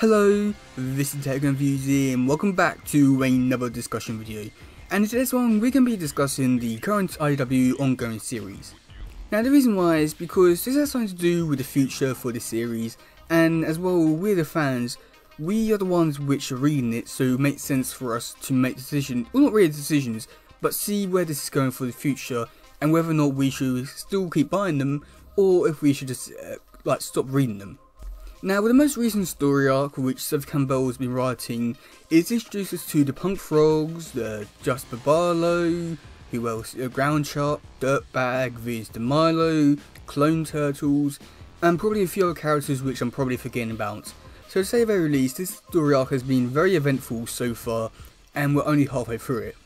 Hello, this is teddygaming and welcome back to another discussion video. And in today's one we're going to be discussing the current IDW ongoing series. Now the reason why is because this has something to do with the future for this series, and as well we're the fans, we are the ones which are reading it, so it makes sense for us to make decisions, well not really decisions, but see where this is going for the future and whether or not we should still keep buying them or if we should just stop reading them. Now, with the most recent story arc which Seth Campbell has been writing, it introduces us to the Punk Frogs, the Jasper Barlow, who else, Ground Shark, Dirtbag, Viz the Milo, Clone Turtles, and probably a few other characters which I'm probably forgetting about. So to say the very least, this story arc has been very eventful so far, and we're only halfway through it.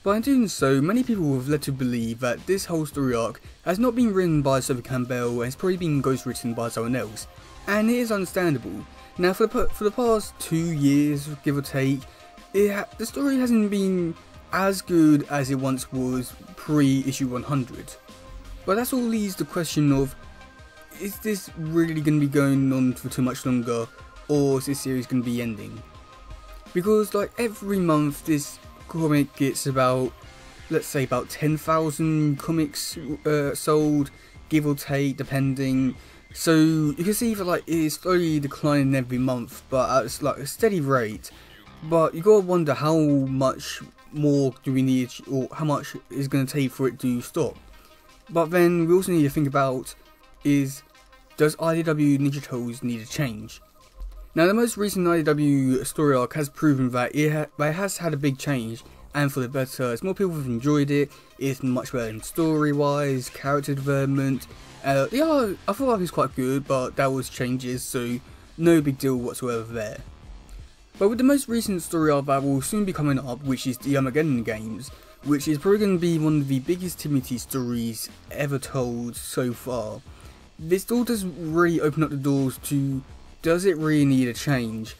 By doing so, many people have led to believe that this whole story arc has not been written by Seth Campbell and has probably been ghostwritten by someone else. And it is understandable. Now for the past 2 years, give or take, the story hasn't been as good as it once was pre-issue 100. But that's all leaves the question of, is this really going to be going on for too much longer, or is this series going to be ending? Because like every month this comic gets about, let's say about 10,000 comics sold, give or take, depending. So you can see that like it's slowly declining every month, but at like a steady rate. But you gotta wonder how much more do we need, or how much is going to take for it to stop. But then we also need to think about is, does IDW Ninja Turtles need a change? Now the most recent IDW story arc has proven that it has had a big change, and for the better, as more people have enjoyed it. It's much better in story wise, character development. Yeah, I feel like it's quite good, but that was changes, so no big deal whatsoever there. But with the most recent story arc that will soon be coming up, which is the Armageddon games, which is probably going to be one of the biggest TMNT stories ever told so far, this still does really open up the doors to, does it really need a change?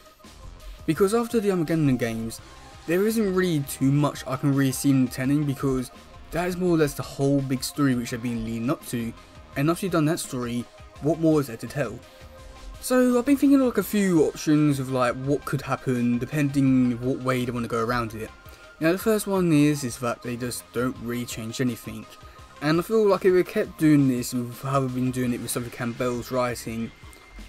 Because after the Armageddon games, there isn't really too much I can really see them telling, because that is more or less the whole big story which they've been leading up to. And after you've done that story, what more is there to tell? So I've been thinking of like a few options of like what could happen depending what way they want to go around it. Now the first one is that they just don't really change anything. And I feel like if we kept doing this with how we've been doing it with Seth Campbell's writing,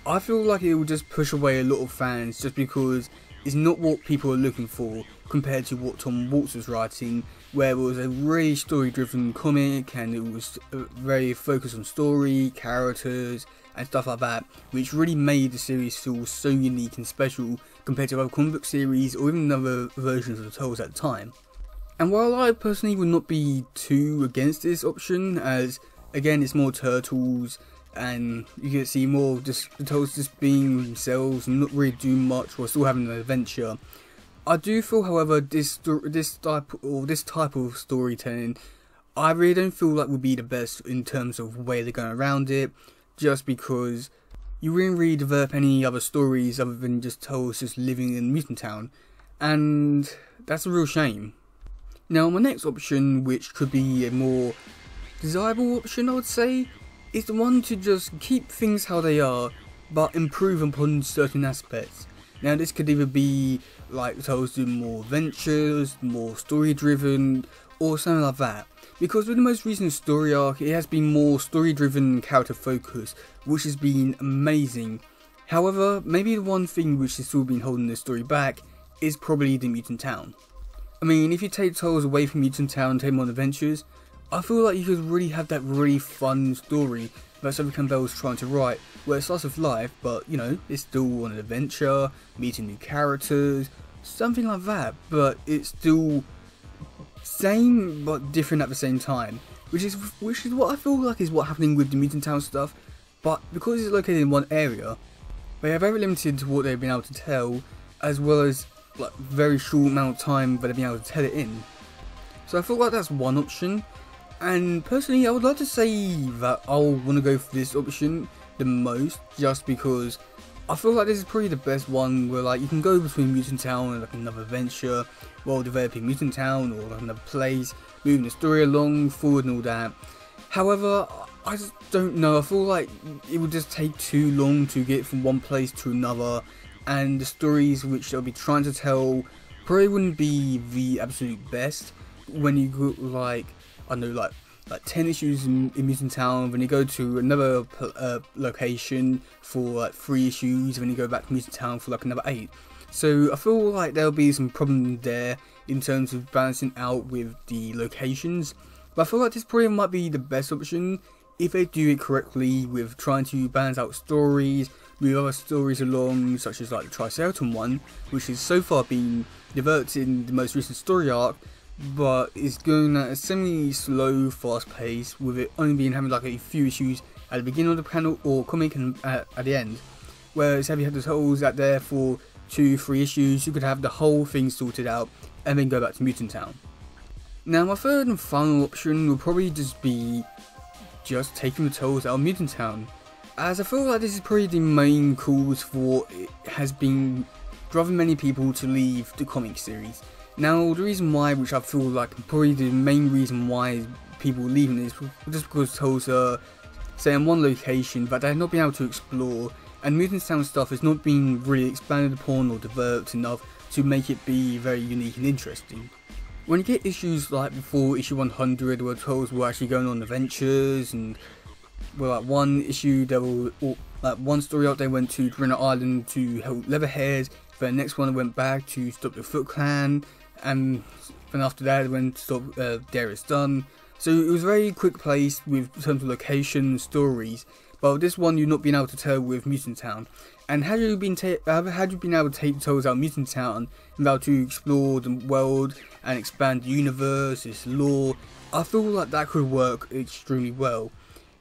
I feel like it would just push away a lot of fans just because it's not what people are looking for compared to what Tom Waltz was writing, where it was a really story driven comic and it was very focused on story, characters and stuff like that, which really made the series feel so unique and special compared to other comic book series or even other versions of the Turtles at the time. And while I personally would not be too against this option, as again it's more Turtles and you can see more of just the Turtles just being themselves and not really doing much while still having an adventure, I do feel, however, this type of storytelling, I really don't feel like would be the best in terms of the way they're going around it, just because you wouldn't really develop any other stories other than just Turtles just living in Mutant Town, and that's a real shame. Now my next option, which could be a more desirable option I would say, is the one to just keep things how they are, but improve upon certain aspects. Now this could either be like Turtles doing more adventures, more story driven, or something like that. Because with the most recent story arc, it has been more story driven, character focused, which has been amazing. However, maybe the one thing which has still been holding the story back is probably the Mutant Town. I mean, if you take Turtles away from Mutant Town and take them on adventures, I feel like you could really have that really fun story that Seth Campbell was trying to write, where it starts with life, but you know, it's still on an adventure, meeting new characters, something like that, but it's still same but different at the same time, which is what I feel like is what's happening with the Mutant Town stuff. But because it's located in one area, they are very limited to what they've been able to tell, as well as like very short amount of time that they've been able to tell it in. So I feel like that's one option. And personally, I would like to say that I'll want to go for this option the most, just because I feel like this is probably the best one where like you can go between Mutant Town and like another adventure while developing Mutant Town or like another place, moving the story along, forward and all that. However, I just don't know, I feel like it would just take too long to get from one place to another, and the stories which they'll be trying to tell probably wouldn't be the absolute best. When you go like, I don't know, like 10 issues in Mutant Town, then you go to another location for like 3 issues, then you go back to Mutant Town for like another 8. So I feel like there'll be some problem there in terms of balancing out with the locations. But I feel like this probably might be the best option if they do it correctly, with trying to balance out stories, move other stories along, such as like the Triceratops one, which has so far been developed in the most recent story arc, but is going at a semi-slow, fast pace, with it only being having like a few issues at the beginning of the panel or comic and at the end. Whereas if you had the totals out there for 2-3 issues, you could have the whole thing sorted out and then go back to Mutant Town. Now my third and final option will probably just be just taking the totals out of Mutant Town, as I feel like this is probably the main cause for it has been driving many people to leave the comic series. Now the reason why, which I feel like probably the main reason why people are leaving, is just because totals are say in one location that they've not been able to explore, and Mutant Town stuff has not been really expanded upon or developed enough to make it be very unique and interesting. When you get issues like before issue 100 where totals were actually going on adventures, and well, like one issue there were like one story out they went to Granite Island to help Leatherhead, then the next one they went back to stop the Foot Clan, and then after that they went to stop Darius Dunn. So it was very quick paced with terms of location and stories, but this one you've not been able to tell with Mutant Town. And had you been able to take the totals out of Mutant Town and be able to explore the world and expand the universe, its lore, I feel like that could work extremely well.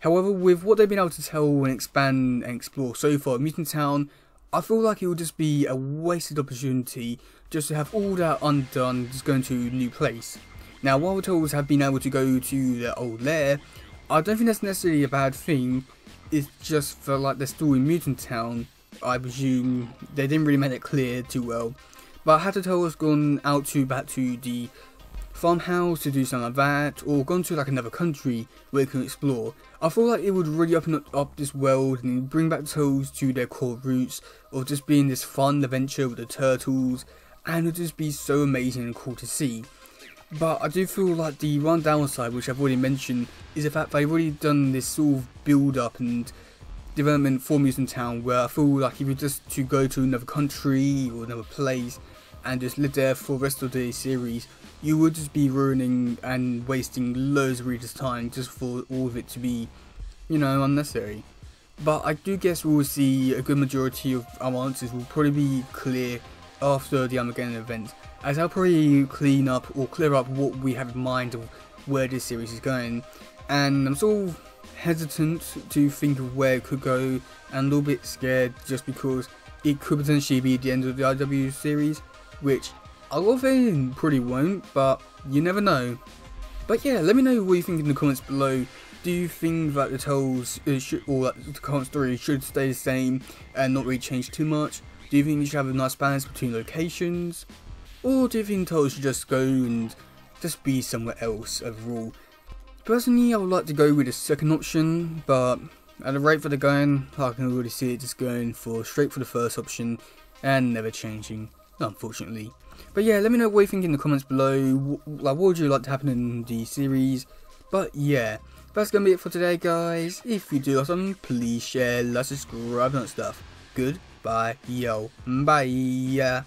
However, with what they've been able to tell and expand and explore so far at Mutant Town, I feel like it would just be a wasted opportunity just to have all that undone, just going to a new place. Now, while the totals have been able to go to their old lair, I don't think that's necessarily a bad thing. It's just for like they're still in Mutant Town. I presume they didn't really make it clear too well. But had the totals gone out back to the farmhouse to do something like that, or gone to like another country where they can explore, I feel like it would really open up this world and bring back the totals to their core roots of just being this fun adventure with the turtles, and it would just be so amazing and cool to see. But I do feel like the one downside, which I've already mentioned, is the fact they've already done this sort of build up and development for Mutant Town, where I feel like if you just to go to another country or another place and just live there for the rest of the series, you would just be ruining and wasting loads of readers' time just for all of it to be, you know, unnecessary. But I do guess we'll see a good majority of our answers will probably be clear after the Armageddon event, as I'll probably clean up or clear up what we have in mind of where this series is going, and I'm sort of hesitant to think of where it could go, and a little bit scared just because it could potentially be the end of the IDW series, which I will think probably won't, but you never know. But yeah, let me know what you think in the comments below. Do you think that the tales or that the current story should stay the same and not really change too much? Do you think you should have a nice balance between locations? Or do you think tales should just go and just be somewhere else overall? Personally, I would like to go with the second option, but at the rate that they're going, I can already see it just going straight for the first option and never changing, unfortunately. But yeah, let me know what you think in the comments below. Like, what would you like to happen in the series? But yeah, that's gonna be it for today, guys. If you do awesome, please share, like, subscribe, and that stuff. Goodbye, yo, bye.